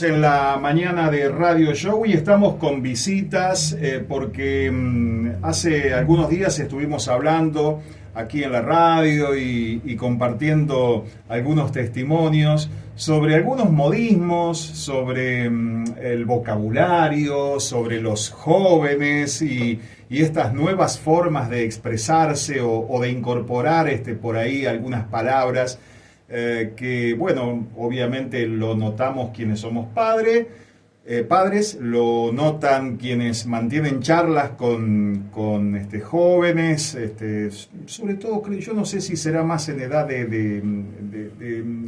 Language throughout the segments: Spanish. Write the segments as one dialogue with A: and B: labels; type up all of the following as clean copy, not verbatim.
A: Seguimos en la mañana de Radio Show y estamos con visitas porque hace algunos días estuvimos hablando aquí en la radio y compartiendo algunos testimonios sobre algunos modismos, sobre el vocabulario, sobre los jóvenes y estas nuevas formas de expresarse o de incorporar por ahí algunas palabras. Que bueno, obviamente lo notamos quienes somos padres, lo notan quienes mantienen charlas con jóvenes, sobre todo yo no sé si será más en edad de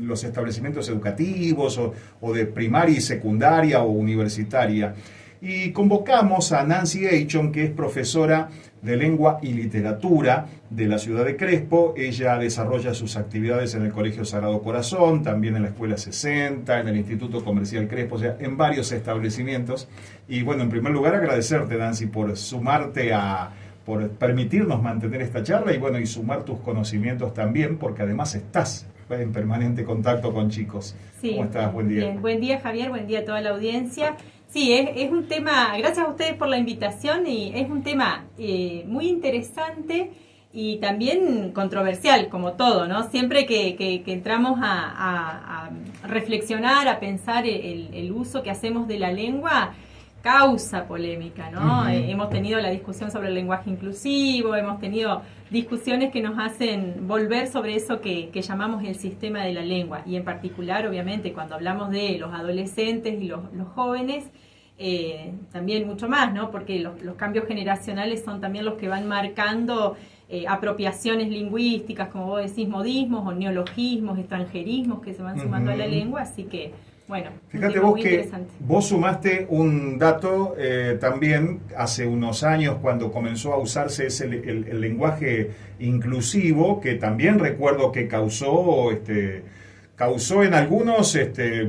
A: los establecimientos educativos o de primaria y secundaria o universitaria. Y convocamos a Nancy Eichhorn, que es profesora de Lengua y Literatura de la ciudad de Crespo. Ella desarrolla sus actividades en el Colegio Sagrado Corazón, también en la Escuela 60, en el Instituto Comercial Crespo, o sea, en varios establecimientos. Y bueno, en primer lugar agradecerte, Nancy, por sumarte por permitirnos mantener esta charla y bueno, y sumar tus conocimientos también, porque además estás en permanente contacto con chicos.
B: Sí.
A: ¿Cómo estás? Buen día.
B: Bien. Buen día, Javier, buen día a toda la audiencia. Sí, es un tema, gracias a ustedes por la invitación, y es un tema muy interesante y también controversial, como todo, ¿no? Siempre que entramos a reflexionar, a pensar el uso que hacemos de la llamamos causa polémica, ¿no?
A: Uh-huh.
B: Hemos tenido la discusión sobre el lenguaje inclusivo, hemos tenido discusiones que nos hacen volver sobre eso que llamamos el sistema de la lengua, y en particular, obviamente, cuando hablamos de los adolescentes y los jóvenes, también mucho más, ¿no? Porque los cambios generacionales son también los que van marcando apropiaciones lingüísticas, como vos decís, modismos o neologismos, extranjerismos que se van sumando a la lengua, así que bueno,
A: fíjate vos que vos sumaste un dato también hace unos años cuando comenzó a usarse el lenguaje inclusivo, que también recuerdo que causó en algunos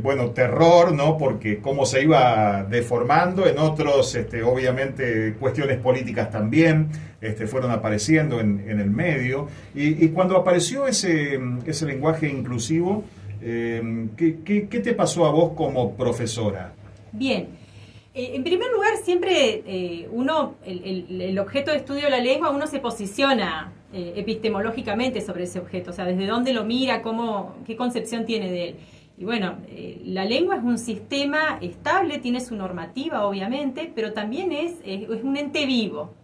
A: bueno, terror, ¿no? Porque cómo se iba deformando, en otros obviamente cuestiones políticas también fueron apareciendo en el medio, y cuando apareció ese lenguaje inclusivo, ¿qué te pasó a vos como profesora?
B: Bien, en primer lugar, siempre el objeto de estudio de la lengua, uno se posiciona epistemológicamente sobre ese objeto, o sea, desde dónde lo mira, qué concepción tiene de él. Y bueno, la lengua es un sistema estable, tiene su normativa, obviamente, pero también es un ente vivo.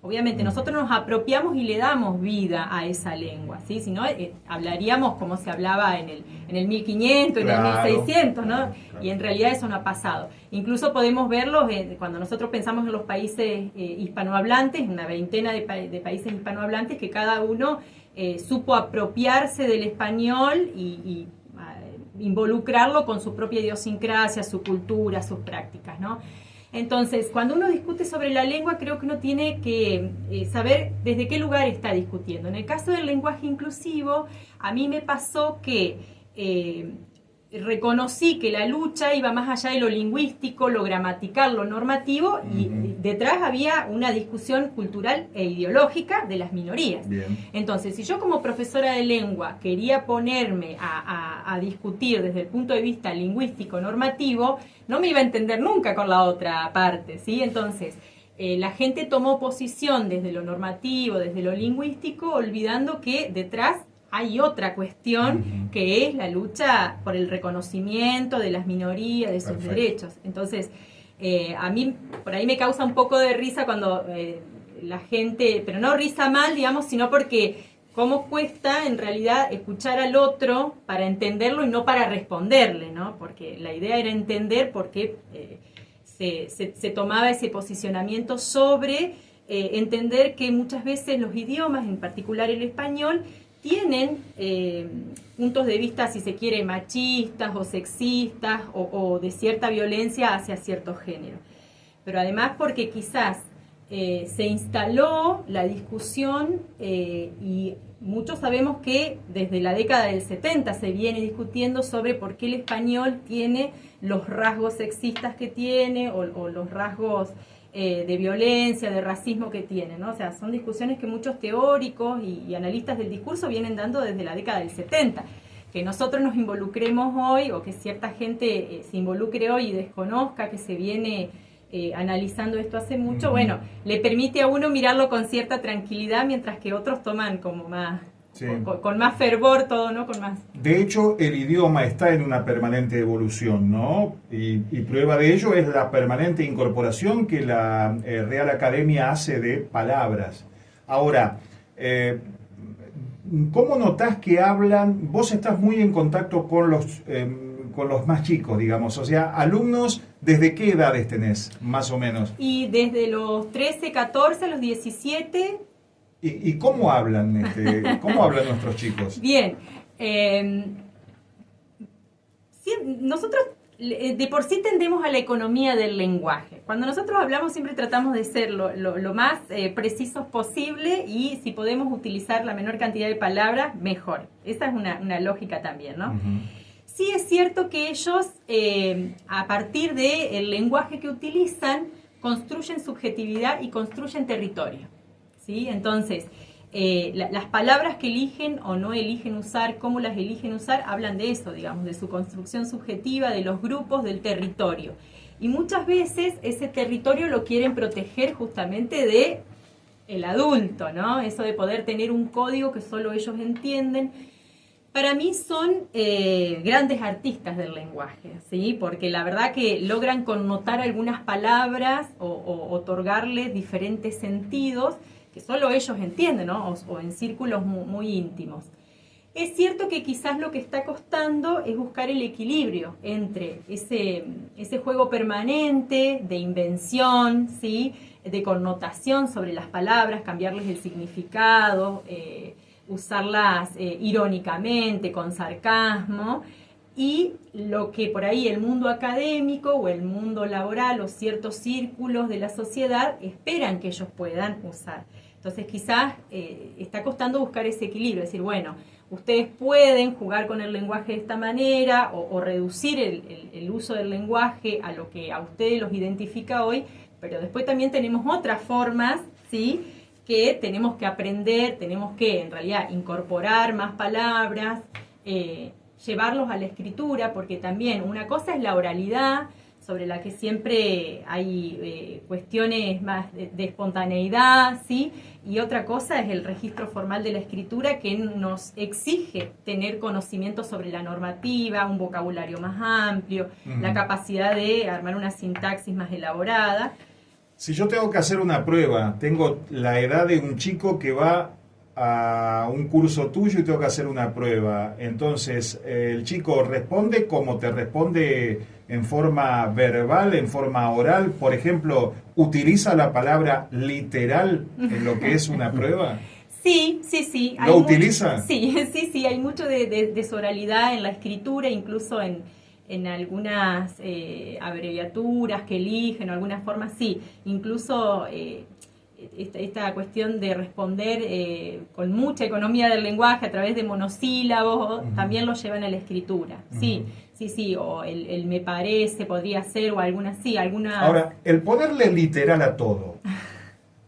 B: Obviamente nosotros nos apropiamos y le damos vida a esa lengua, ¿sí? Si no, hablaríamos como se hablaba en el 1500, claro, en el 1600, ¿no? Claro. Y en realidad eso no ha pasado. Incluso podemos verlo cuando nosotros pensamos en los países hispanohablantes, una veintena de países hispanohablantes, que cada uno supo apropiarse del español y involucrarlo con su propia idiosincrasia, su cultura, sus prácticas, ¿no? Entonces, cuando uno discute sobre la lengua, creo que uno tiene que saber desde qué lugar está discutiendo. En el caso del lenguaje inclusivo, a mí me pasó que reconocí que la lucha iba más allá de lo lingüístico, lo gramatical, lo normativo, y detrás había una discusión cultural e ideológica de las minorías. Bien. Entonces, si yo como profesora de lengua quería ponerme a discutir desde el punto de vista lingüístico normativo, no me iba a entender nunca con la otra parte, ¿sí? Entonces, la gente tomó posición desde lo normativo, desde lo lingüístico, olvidando que detrás hay otra cuestión que es la lucha por el reconocimiento de las minorías, de sus derechos. Entonces, a mí por ahí me causa un poco de risa cuando la gente, pero no risa mal, digamos, sino porque cómo cuesta en realidad escuchar al otro para entenderlo y no para responderle, ¿no? Porque la idea era entender por qué se tomaba ese posicionamiento sobre entender que muchas veces los idiomas, en particular el español, tienen puntos de vista, si se quiere, machistas o sexistas o de cierta violencia hacia cierto género. Pero además porque quizás se instaló la discusión y muchos sabemos que desde la década del 70 se viene discutiendo sobre por qué el español tiene los rasgos sexistas que tiene o los rasgos de violencia, de racismo que tiene, ¿no? O sea, son discusiones que muchos teóricos y analistas del discurso vienen dando desde la década del 70. que nosotros nos involucremos hoy o que cierta gente se involucre hoy y desconozca que se viene analizando esto hace mucho, bueno, le permite a uno mirarlo con cierta tranquilidad, mientras que otros toman como más, con más fervor todo, ¿no? Con más.
A: De hecho, el idioma está en una permanente evolución, ¿no? Y prueba de ello es la permanente incorporación que la Real Academia hace de palabras. Ahora, ¿cómo notás que hablan? Vos estás muy en contacto con los más chicos, digamos, o sea, alumnos, ¿desde qué edades tenés, más o menos?
B: Y desde los 13, 14 a los 17.
A: ¿Y cómo hablan, cómo hablan nuestros chicos?
B: Bien, nosotros de por sí tendemos a la economía del lenguaje. Cuando nosotros hablamos siempre tratamos de ser lo más precisos posible, y si podemos utilizar la menor cantidad de palabras, mejor. Esa es una lógica también, ¿no? Sí es cierto que ellos, a partir del lenguaje que utilizan, construyen subjetividad y construyen territorio, ¿sí? Entonces, las palabras que eligen o no eligen usar, cómo las eligen usar, hablan de eso, digamos, de su construcción subjetiva, de los grupos, del territorio. Y muchas veces ese territorio lo quieren proteger justamente de el adulto, ¿no? Eso de poder tener un código que solo ellos entienden. Para mí son grandes artistas del lenguaje, ¿sí? Porque la verdad que logran connotar algunas palabras o otorgarles diferentes sentidos que solo ellos entienden, ¿no? O en círculos muy íntimos. Es cierto que quizás lo que está costando es buscar el equilibrio entre ese juego permanente de invención, ¿sí? De connotación sobre las palabras, cambiarles el significado, usarlas irónicamente, con sarcasmo, y lo que por ahí el mundo académico o el mundo laboral o ciertos círculos de la sociedad esperan que ellos puedan usar. Entonces quizás está costando buscar ese equilibrio, es decir, bueno, ustedes pueden jugar con el lenguaje de esta manera o reducir el uso del lenguaje a lo que a ustedes los identifica hoy, pero después también tenemos otras formas, ¿sí?, que tenemos que aprender, tenemos que en realidad incorporar más palabras, llevarlos a la escritura, porque también una cosa es la oralidad, sobre la que siempre hay cuestiones más de espontaneidad, ¿sí? Y otra cosa es el registro formal de la escritura, que nos exige tener conocimiento sobre la normativa, un vocabulario más amplio, la capacidad de armar una sintaxis más elaborada.
A: Si yo tengo que hacer una prueba, tengo la edad de un chico que va a un curso tuyo y tengo que hacer una prueba, entonces el chico responde como te responde en forma verbal, en forma oral, por ejemplo, ¿utiliza la palabra literal en lo que es una prueba?
B: Sí.
A: ¿Lo utiliza?
B: Sí, hay mucho de oralidad en la escritura, incluso en algunas abreviaturas que eligen, o algunas formas, sí. Incluso esta cuestión de responder con mucha economía del lenguaje a través de monosílabos, también lo llevan a la escritura. Sí, o el me parece, podría ser, o algunas.
A: Ahora, el ponerle literal a todo,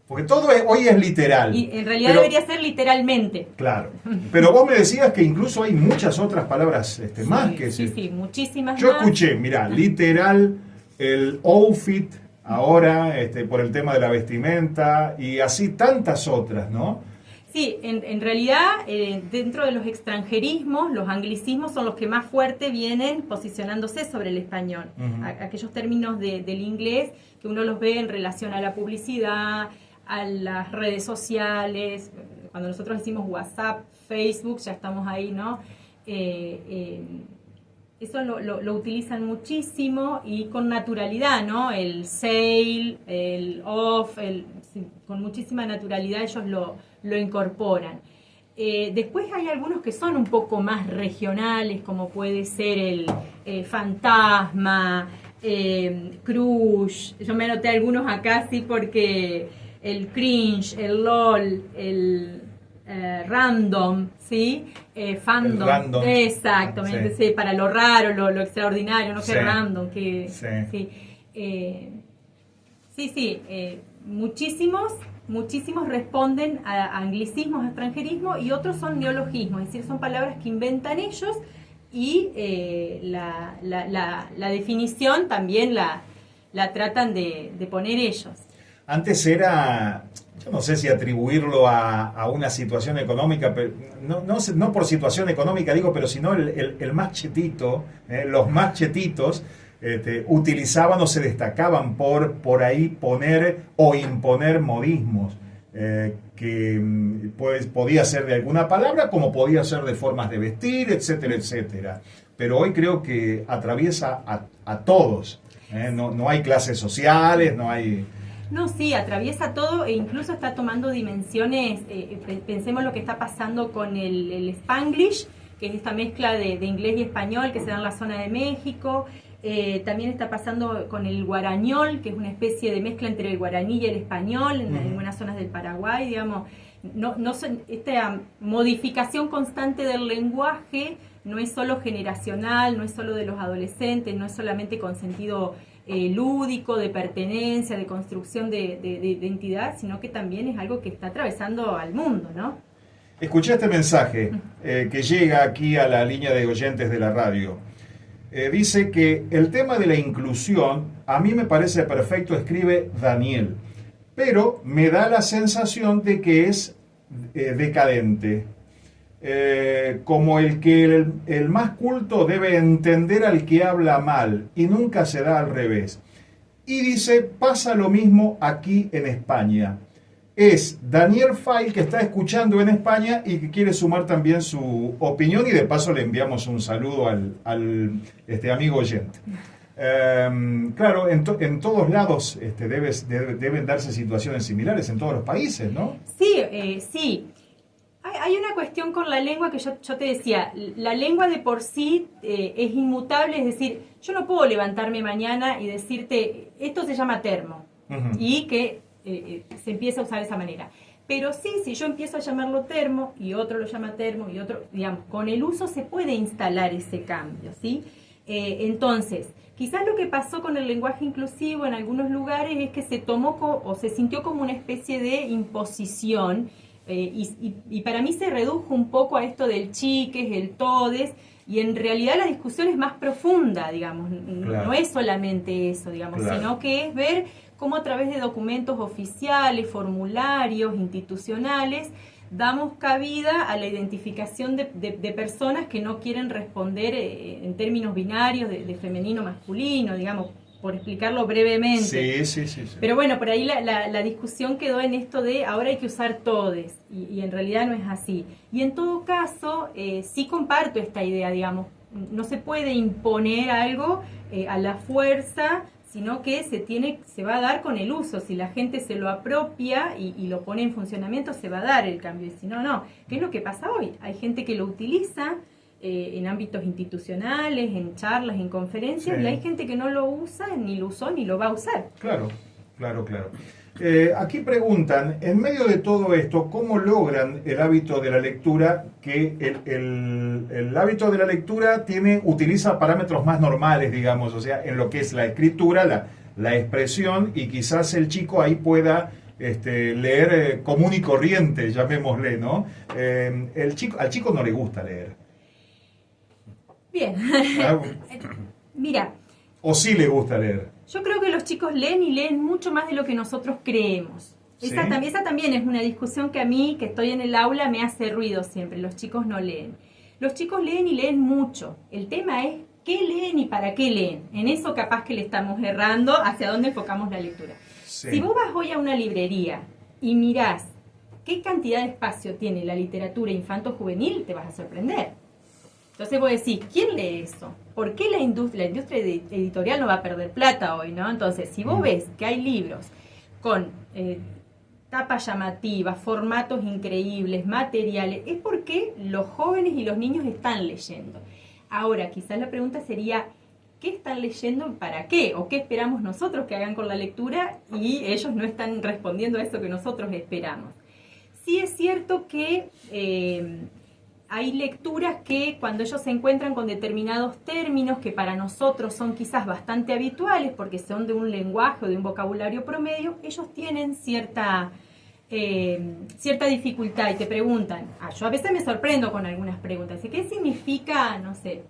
A: porque todo hoy es literal.
B: Y en realidad debería ser literalmente.
A: Claro, pero vos me decías que incluso hay muchas otras palabras más que...
B: Sí, muchísimas
A: Yo
B: más.
A: escuché, mirá, literal, el outfit, ahora, por el tema de la vestimenta, y así tantas otras, ¿no?
B: Sí, en realidad, dentro de los extranjerismos, los anglicismos son los que más fuerte vienen posicionándose sobre el español. Aquellos términos del inglés que uno los ve en relación a la publicidad, a las redes sociales. Cuando nosotros decimos WhatsApp, Facebook, ya estamos ahí, ¿no? Eso lo utilizan muchísimo y con naturalidad, ¿no? El sale, el off, con muchísima naturalidad ellos lo incorporan. Después hay algunos que son un poco más regionales, como puede ser el fantasma, crush. Yo me anoté algunos acá, sí, porque el cringe, el lol, el random, ¿sí? Fandom.
A: Random.
B: Exactamente, sí, para lo raro, lo extraordinario, no que
A: Sí.
B: random, que
A: Sí.
B: sí. Sí, muchísimos responden a anglicismos, a extranjerismo, y otros son neologismos, es decir, son palabras que inventan ellos, y la definición también la tratan de poner ellos.
A: Antes era, yo no sé si atribuirlo a una situación económica, pero no por situación económica digo, pero sino el más chetito, los más chetitos, utilizaban o se destacaban por ahí poner o imponer modismos, que pues, podía ser de alguna palabra como podía ser de formas de vestir, etcétera, etcétera. Pero hoy creo que atraviesa a todos, no hay clases sociales, no hay...
B: No, sí, atraviesa todo e incluso está tomando dimensiones, pensemos lo que está pasando con el Spanglish, que es esta mezcla de inglés y español que se da en la zona de México. También está pasando con el guarañol, que es una especie de mezcla entre el guaraní y el español en algunas zonas del Paraguay, digamos. Esta modificación constante del lenguaje no es solo generacional, no es solo de los adolescentes, no es solamente con sentido lúdico, de pertenencia, de construcción de identidad, sino que también es algo que está atravesando al mundo, ¿no?
A: Escuché este mensaje que llega aquí a la línea de oyentes de la radio. Dice que el tema de la inclusión a mí me parece perfecto, escribe Daniel, pero me da la sensación de que es decadente. Como el que el más culto debe entender al que habla mal y nunca se da al revés. Y dice, pasa lo mismo aquí en España. Es Daniel Fay, que está escuchando en España y que quiere sumar también su opinión, y de paso le enviamos un saludo al amigo oyente. Claro, en todos lados deben darse situaciones similares en todos los países, ¿no?
B: Sí, sí. Hay una cuestión con la lengua que yo te decía, la lengua de por sí es inmutable, es decir, yo no puedo levantarme mañana y decirte, esto se llama termo, y que se empieza a usar de esa manera. Pero sí, si yo empiezo a llamarlo termo y otro lo llama termo y otro, digamos, con el uso se puede instalar ese cambio, ¿sí? Entonces, quizás lo que pasó con el lenguaje inclusivo en algunos lugares es que se tomó o se sintió como una especie de imposición, y para mí se redujo un poco a esto del chiques, el todes, y en realidad la discusión es más profunda, digamos, claro. No es solamente eso, digamos, claro. Sino que es ver cómo a través de documentos oficiales, formularios, institucionales, damos cabida a la identificación de personas que no quieren responder en términos binarios de femenino masculino, digamos, por explicarlo brevemente. Sí. Pero bueno, por ahí la discusión quedó en esto de ahora hay que usar todes, y en realidad no es así. Y en todo caso, sí comparto esta idea, digamos, no se puede imponer algo a la fuerza, sino que se va a dar con el uso. Si la gente se lo apropia y lo pone en funcionamiento, se va a dar el cambio. Y si no, no. ¿Qué es lo que pasa hoy? Hay gente que lo utiliza en ámbitos institucionales, en charlas, en conferencias, sí. Y hay gente que no lo usa, ni lo usó, ni lo va a usar.
A: Claro. Aquí preguntan, en medio de todo esto, ¿cómo logran el hábito de la lectura? Que el hábito de la lectura utiliza parámetros más normales, digamos, o sea, en lo que es la escritura, la expresión, y quizás el chico ahí pueda leer común y corriente, llamémosle, ¿no? Al chico no le gusta leer.
B: Bien. Mira.
A: ¿O sí le gusta leer?
B: Yo creo que los chicos leen y leen mucho más de lo que nosotros creemos. ¿Sí? Esa también es una discusión que a mí, que estoy en el aula, me hace ruido siempre. Los chicos no leen. Los chicos leen y leen mucho. El tema es qué leen y para qué leen. En eso capaz que le estamos errando hacia dónde enfocamos la lectura. Sí. Si vos vas hoy a una librería y mirás qué cantidad de espacio tiene la literatura infanto-juvenil, te vas a sorprender. Entonces vos decís, ¿quién lee eso? ¿Por qué la industria editorial no va a perder plata hoy, no? Entonces, si vos ves que hay libros con tapas llamativas, formatos increíbles, materiales, es porque los jóvenes y los niños están leyendo. Ahora, quizás la pregunta sería, ¿qué están leyendo y para qué? ¿O qué esperamos nosotros que hagan con la lectura? Y ellos no están respondiendo a eso que nosotros esperamos. Sí es cierto que hay lecturas que cuando ellos se encuentran con determinados términos que para nosotros son quizás bastante habituales porque son de un lenguaje o de un vocabulario promedio, ellos tienen cierta dificultad y te preguntan. Yo a veces me sorprendo con algunas preguntas. ¿Qué significa, no sé,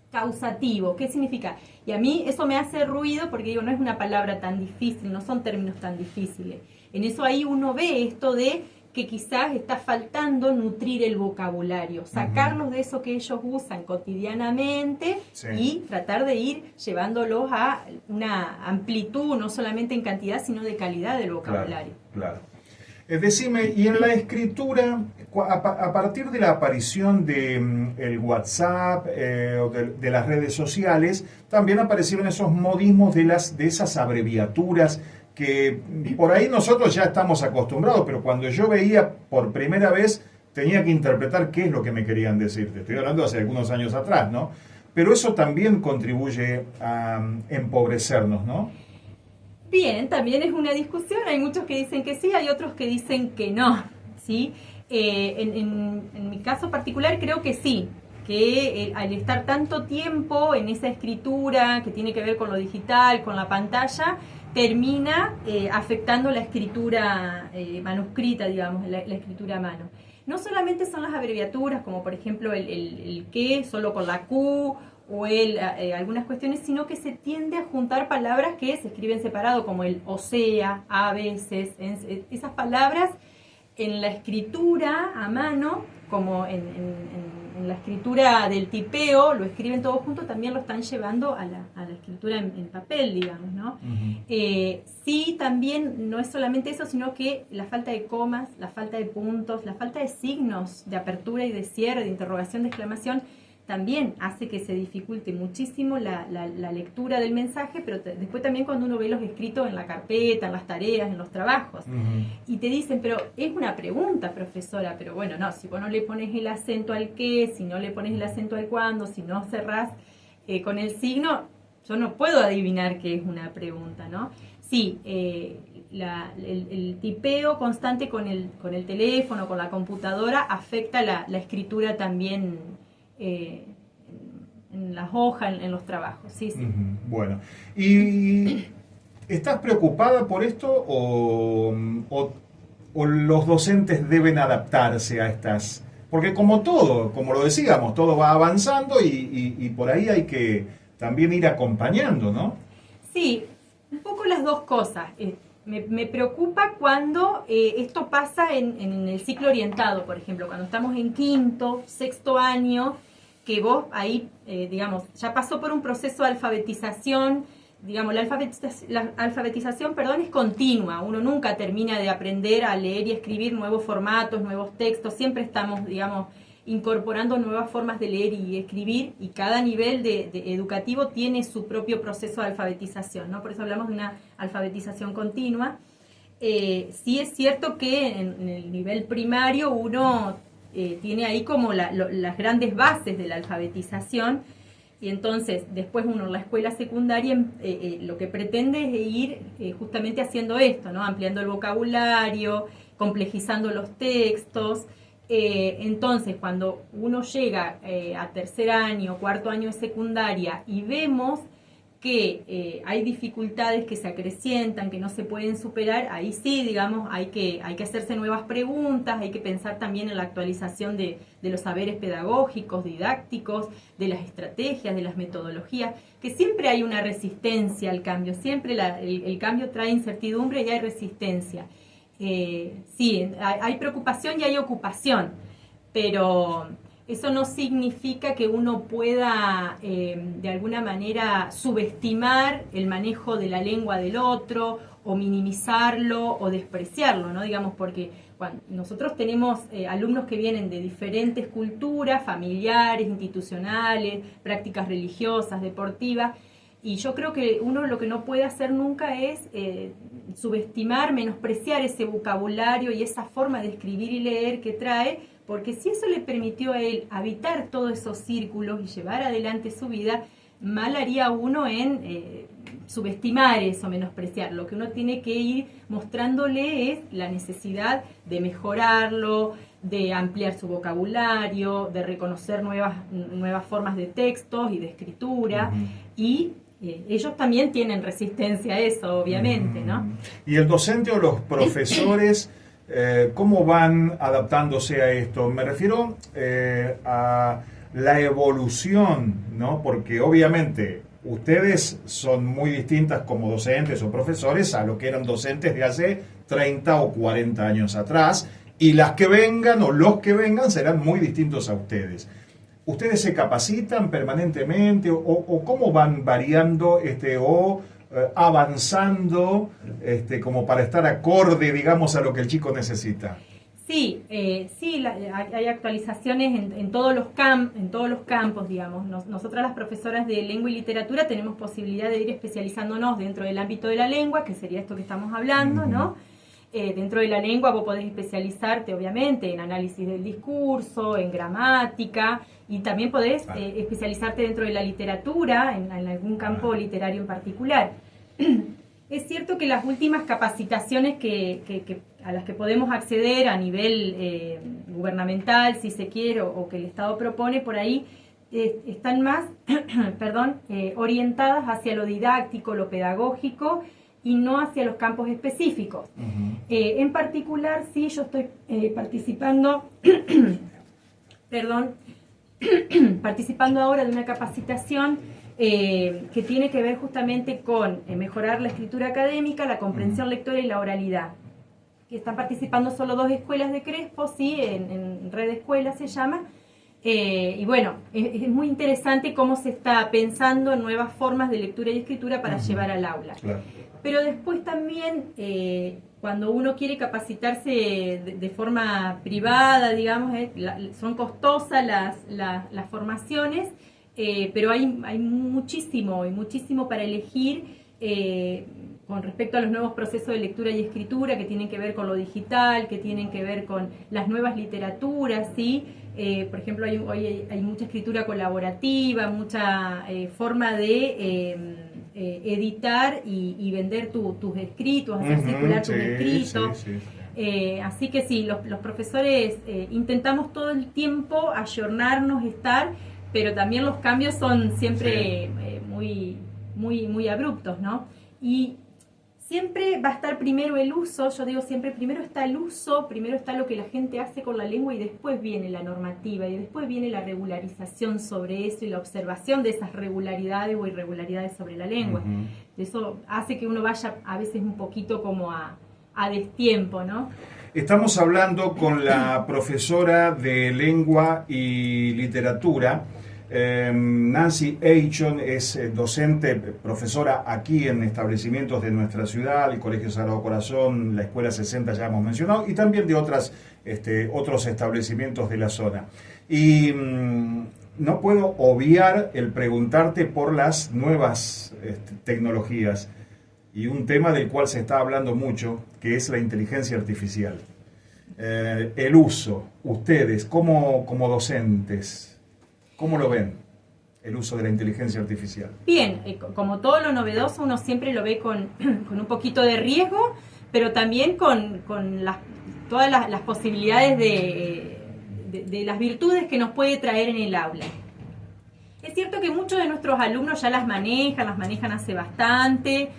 B: causativo? ¿Qué significa? Y a mí eso me hace ruido porque digo, no es una palabra tan difícil, no son términos tan difíciles. En eso ahí uno ve esto de que quizás está faltando nutrir el vocabulario, sacarlos de eso que ellos usan cotidianamente y tratar de ir llevándolos a una amplitud, no solamente en cantidad, sino de calidad del vocabulario.
A: Claro. Decime, y en la escritura, a partir de la aparición de el WhatsApp o de las redes sociales, también aparecieron esos modismos de esas abreviaturas que por ahí nosotros ya estamos acostumbrados, pero cuando yo veía por primera vez tenía que interpretar qué es lo que me querían decir. Te estoy hablando hace algunos años atrás, ¿no? Pero eso también contribuye a empobrecernos, ¿no?
B: Bien, también es una discusión. Hay muchos que dicen que sí, hay otros que dicen que no, ¿sí? En mi caso particular creo que sí, que al estar tanto tiempo en esa escritura que tiene que ver con lo digital, con la pantalla, termina afectando la escritura manuscrita, digamos, la escritura a mano. No solamente son las abreviaturas, como por ejemplo el que, solo con la Q, o algunas cuestiones, sino que se tiende a juntar palabras que se escriben separado, como el o sea, a veces. Esas palabras en la escritura a mano, como en la escritura del tipeo, lo escriben todos juntos, también lo están llevando a la escritura en papel, digamos, ¿no? Sí, también no es solamente eso, sino que la falta de comas, la falta de puntos, la falta de signos de apertura y de cierre, de interrogación, de exclamación, también hace que se dificulte muchísimo la lectura del mensaje, pero después también cuando uno ve los escritos en la carpeta, en las tareas, en los trabajos, y te dicen, pero es una pregunta, profesora, pero bueno, no, si vos no le pones el acento al qué, si no le pones el acento al cuándo, si no cerrás con el signo, yo no puedo adivinar que es una pregunta, ¿no? Sí, el tipeo constante con el teléfono, con la computadora, afecta la escritura también en las hojas, en los trabajos, sí.
A: Bueno, ¿y estás preocupada por esto o los docentes deben adaptarse a estas? Porque como todo, como lo decíamos, todo va avanzando y por ahí hay que también ir acompañando, ¿no?
B: Sí, un poco las dos cosas. Me preocupa cuando esto pasa en el ciclo orientado, por ejemplo, cuando estamos en quinto, sexto año, que vos ahí, digamos, ya pasó por un proceso de alfabetización, digamos, la alfabetización, es continua, uno nunca termina de aprender a leer y escribir nuevos formatos, nuevos textos, siempre estamos, digamos, incorporando nuevas formas de leer y escribir, y cada nivel de educativo tiene su propio proceso de alfabetización, ¿no? Por eso hablamos de una alfabetización continua. Sí es cierto que en el nivel primario uno tiene ahí como las grandes bases de la alfabetización, y entonces después uno en la escuela secundaria lo que pretende es ir justamente haciendo esto, ¿no? Ampliando el vocabulario, complejizando los textos. Entonces cuando uno llega a tercer año, cuarto año de secundaria y vemos que hay dificultades que se acrecientan, que no se pueden superar, ahí sí, digamos, hay que hacerse nuevas preguntas, hay que pensar también en la actualización de los saberes pedagógicos, didácticos, de las estrategias, de las metodologías, que siempre hay una resistencia al cambio, siempre el cambio trae incertidumbre y hay resistencia. Sí, hay preocupación y hay ocupación, pero eso no significa que uno pueda de alguna manera subestimar el manejo de la lengua del otro o minimizarlo o despreciarlo, ¿no? Digamos, porque cuando nosotros tenemos alumnos que vienen de diferentes culturas, familiares, institucionales, prácticas religiosas, deportivas, y yo creo que uno lo que no puede hacer nunca es subestimar, menospreciar ese vocabulario y esa forma de escribir y leer que trae, porque si eso le permitió a él habitar todos esos círculos y llevar adelante su vida, mal haría uno en subestimar eso, menospreciar. Lo que uno tiene que ir mostrándole es la necesidad de mejorarlo, de ampliar su vocabulario, de reconocer nuevas formas de textos y de escritura, y ellos también tienen resistencia a eso, obviamente, ¿no?
A: ¿Y el docente o los profesores cómo van adaptándose a esto? Me refiero a la evolución, ¿no? Porque obviamente ustedes son muy distintas como docentes o profesores a lo que eran docentes de hace 30 o 40 años atrás, y las que vengan o los que vengan serán muy distintos a ustedes. ¿Ustedes se capacitan permanentemente o cómo van variando avanzando como para estar acorde, digamos, a lo que el chico necesita?
B: Sí, hay actualizaciones en todos los campos, digamos. Nosotras las profesoras de lengua y literatura tenemos posibilidad de ir especializándonos dentro del ámbito de la lengua, que sería esto que estamos hablando, ¿no? Dentro de la lengua vos podés especializarte, obviamente, en análisis del discurso, en gramática, y también podés especializarte dentro de la literatura, en algún campo literario en particular. Es cierto que las últimas capacitaciones a las que podemos acceder a nivel gubernamental, si se quiere, o que el Estado propone por ahí, están más orientadas hacia lo didáctico, lo pedagógico, y no hacia los campos específicos. En particular, sí, yo estoy participando participando ahora de una capacitación que tiene que ver justamente con mejorar la escritura académica, la comprensión lectora y la oralidad. Que están participando solo 2 escuelas de Crespo, sí, en Red Escuela se llama. Y bueno, es muy interesante cómo se está pensando en nuevas formas de lectura y escritura para llevar al aula. Claro. Pero después también, cuando uno quiere capacitarse de forma privada, digamos, son costosas las formaciones, pero hay muchísimo para elegir con respecto a los nuevos procesos de lectura y escritura que tienen que ver con lo digital, que tienen que ver con las nuevas literaturas, ¿sí? Por ejemplo, hoy hay mucha escritura colaborativa, mucha forma de editar y vender tus escritos, hacer circular tus escritos. Así que sí, los profesores intentamos todo el tiempo ayornarnos, pero también los cambios son siempre muy abruptos, ¿no? Y siempre va a estar primero el uso, yo digo siempre, primero está el uso, primero está lo que la gente hace con la lengua y después viene la normativa y después viene la regularización sobre eso y la observación de esas regularidades o irregularidades sobre la lengua. Eso hace que uno vaya a veces un poquito como a destiempo, ¿no?
A: Estamos hablando con la profesora de lengua y literatura, Nancy Eichhorn, es docente, profesora aquí en establecimientos de nuestra ciudad, el Colegio Sagrado Corazón, la Escuela 60 ya hemos mencionado, y también de otros establecimientos de la zona. Y no puedo obviar el preguntarte por las nuevas tecnologías y un tema del cual se está hablando mucho, que es la inteligencia artificial. El uso, ustedes como docentes, ¿cómo lo ven, el uso de la inteligencia artificial?
B: Bien, como todo lo novedoso, uno siempre lo ve con un poquito de riesgo, pero también con todas las posibilidades de las virtudes que nos puede traer en el aula. Es cierto que muchos de nuestros alumnos ya las manejan hace bastante.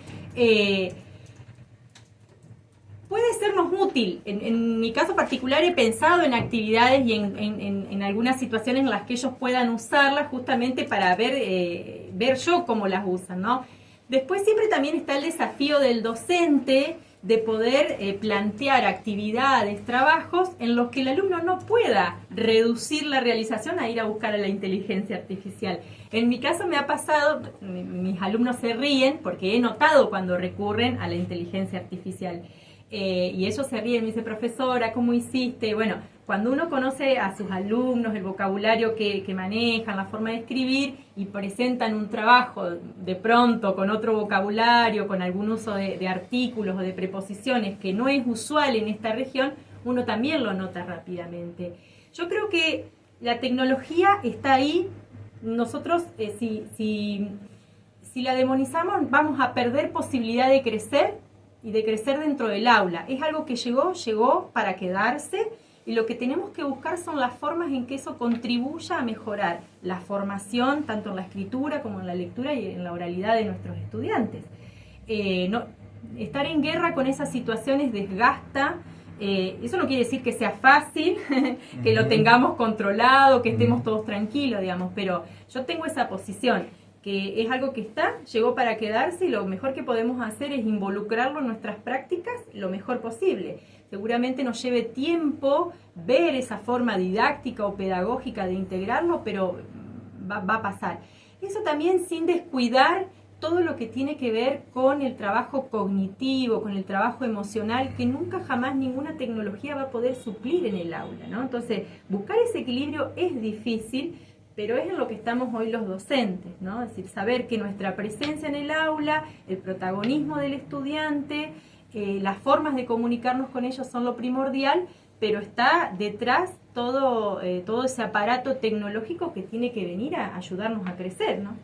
B: Puede sernos útil. En mi caso particular he pensado en actividades y en algunas situaciones en las que ellos puedan usarlas justamente para ver yo cómo las usan, ¿no? Después siempre también está el desafío del docente de poder plantear actividades, trabajos en los que el alumno no pueda reducir la realización a ir a buscar a la inteligencia artificial. En mi caso me ha pasado, mis alumnos se ríen porque he notado cuando recurren a la inteligencia artificial. Y ellos se ríen, me dicen, profesora, ¿cómo hiciste? Bueno, cuando uno conoce a sus alumnos, el vocabulario que manejan, la forma de escribir, y presentan un trabajo de pronto con otro vocabulario, con algún uso de artículos o de preposiciones que no es usual en esta región, uno también lo nota rápidamente. Yo creo que la tecnología está ahí. Nosotros, si si la demonizamos vamos a perder posibilidad de crecer y de crecer dentro del aula. Es algo que llegó para quedarse, y lo que tenemos que buscar son las formas en que eso contribuya a mejorar la formación, tanto en la escritura como en la lectura y en la oralidad de nuestros estudiantes. Estar en guerra con esas situaciones desgasta. Eso no quiere decir que sea fácil, que lo tengamos controlado, que estemos todos tranquilos, digamos, pero yo tengo esa posición, que es algo que llegó para quedarse, y lo mejor que podemos hacer es involucrarlo en nuestras prácticas lo mejor posible. Seguramente nos lleve tiempo ver esa forma didáctica o pedagógica de integrarlo, pero va a pasar. Eso también sin descuidar todo lo que tiene que ver con el trabajo cognitivo, con el trabajo emocional, que nunca jamás ninguna tecnología va a poder suplir en el aula, ¿no? Entonces, buscar ese equilibrio es difícil, pero es en lo que estamos hoy los docentes, ¿no? Es decir, saber que nuestra presencia en el aula, el protagonismo del estudiante, las formas de comunicarnos con ellos son lo primordial, pero está detrás todo ese aparato tecnológico que tiene que venir a ayudarnos a crecer, ¿no?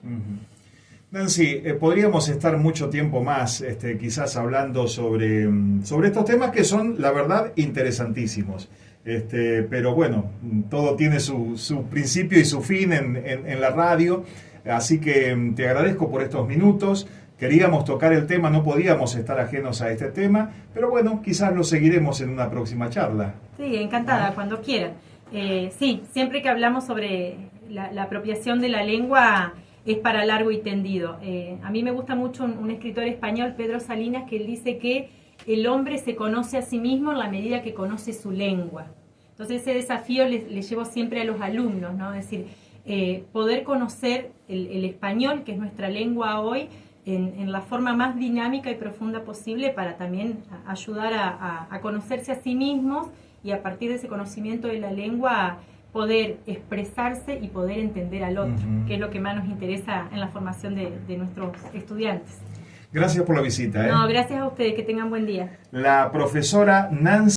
A: Nancy, podríamos estar mucho tiempo más quizás hablando sobre estos temas que son, la verdad, interesantísimos. Pero bueno, todo tiene su principio y su fin en la radio, así que te agradezco por estos minutos. Queríamos tocar el tema, no podíamos estar ajenos a este tema, pero bueno, quizás lo seguiremos en una próxima charla.
B: Sí, encantada, cuando quieran. Sí, siempre que hablamos sobre la apropiación de la lengua es para largo y tendido. A mí me gusta mucho un escritor español, Pedro Salinas, que él dice que el hombre se conoce a sí mismo en la medida que conoce su lengua. Entonces ese desafío le llevo siempre a los alumnos, ¿no? Es decir, poder conocer el español, que es nuestra lengua hoy, en la forma más dinámica y profunda posible, para también ayudar a conocerse a sí mismos, y a partir de ese conocimiento de la lengua poder expresarse y poder entender al otro, que es lo que más nos interesa en la formación de nuestros estudiantes.
A: Gracias por la visita.
B: No, gracias a ustedes, que tengan buen día.
A: La profesora Nancy